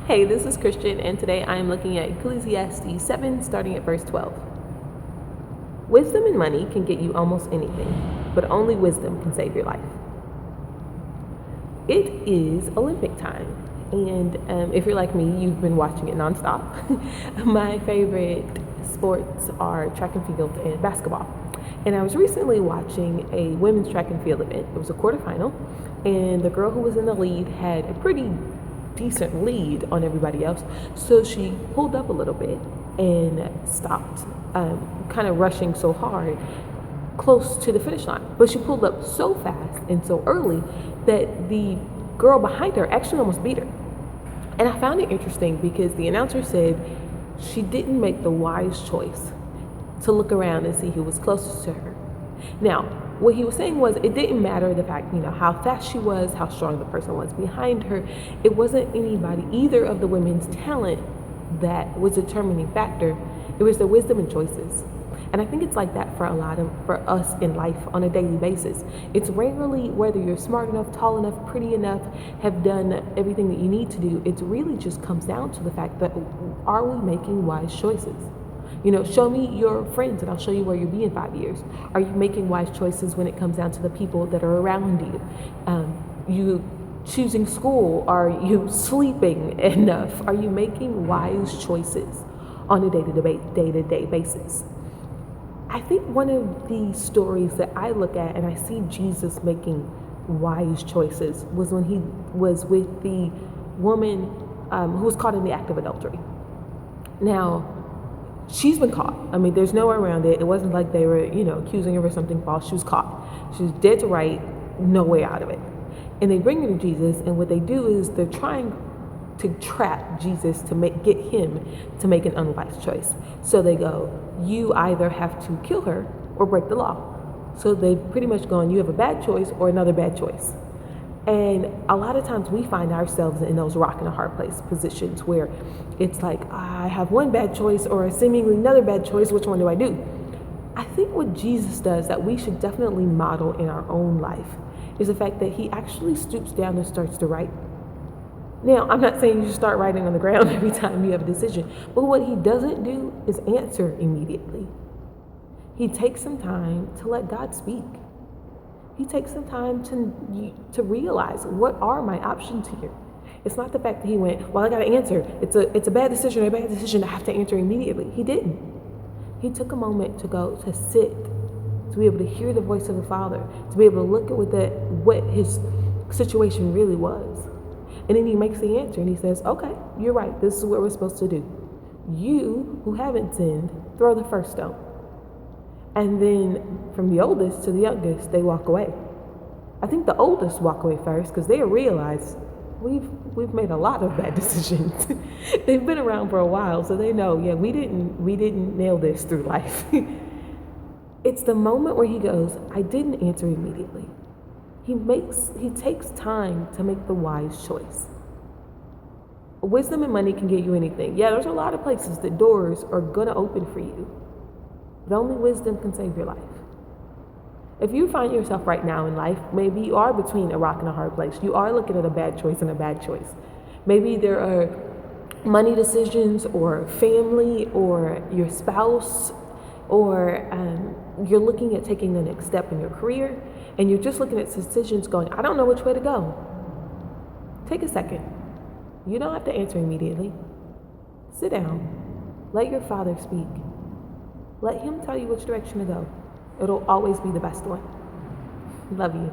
Hey, this is Christian, and today I am looking at Ecclesiastes 7, starting at verse 12. Wisdom and money can get you almost anything, but only wisdom can save your life. It is Olympic time, and if you're like me, you've been watching it nonstop. My favorite sports are track and field and basketball. And I was recently watching a women's track and field event. It was a quarterfinal, and the girl who was in the lead had a pretty decent lead on everybody else. So she pulled up a little bit and stopped, kind of rushing so hard close to the finish line. But she pulled up so fast and so early that the girl behind her actually almost beat her. And I found it interesting because the announcer said she didn't make the wise choice to look around and see who was closest to her. Now, what he was saying was it didn't matter the fact, how fast she was, how strong the person was behind her. It wasn't either of the women's talent that was a determining factor. It was their wisdom and choices. And I think it's like that for us in life on a daily basis. It's rarely whether you're smart enough, tall enough, pretty enough, have done everything that you need to do. It really just comes down to the fact that are we making wise choices? Show me your friends and I'll show you where you'll be in 5 years. Are you making wise choices when it comes down to the people that are around you? You choosing school? Are you sleeping enough? Are you making wise choices on a day-to-day basis? I think one of the stories that I look at and I see Jesus making wise choices was when he was with the woman who was caught in the act of adultery. Now, she's been caught. There's no way around it. It wasn't like they were, accusing her of something false. She was caught. She was dead to right, no way out of it. And they bring her to Jesus, and what they do is they're trying to trap Jesus to get him to make an unwise choice. So they go, you either have to kill her or break the law. So they've pretty much gone, you have a bad choice or another bad choice. And a lot of times we find ourselves in those rock and a hard place positions where it's like, I have one bad choice or seemingly another bad choice. Which one do I do? I think what Jesus does that we should definitely model in our own life is the fact that he actually stoops down and starts to write. Now, I'm not saying you should start writing on the ground every time you have a decision, but what he doesn't do is answer immediately. He takes some time to let God speak. He takes some time to realize, what are my options here? It's not the fact that he went, well, I got to answer. It's a bad decision, I have to answer immediately. He didn't. He took a moment to sit, to be able to hear the voice of the Father, to be able to look at what his situation really was. And then he makes the answer and he says, okay, you're right. This is what we're supposed to do. You who haven't sinned, throw the first stone. And then from the oldest to the youngest, they walk away. I think the oldest walk away first because they realize we've made a lot of bad decisions. They've been around for a while, so they know, we didn't nail this through life. It's the moment where he goes, I didn't answer immediately. He takes time to make the wise choice. Wisdom and money can get you anything. Yeah, there's a lot of places that doors are gonna open for you. But only wisdom can save your life. If you find yourself right now in life, maybe you are between a rock and a hard place. You are looking at a bad choice and a bad choice. Maybe there are money decisions or family or your spouse, or you're looking at taking the next step in your career and you're just looking at decisions going, I don't know which way to go. Take a second. You don't have to answer immediately. Sit down. Let your Father speak. Let him tell you which direction to go. It'll always be the best one. Love you.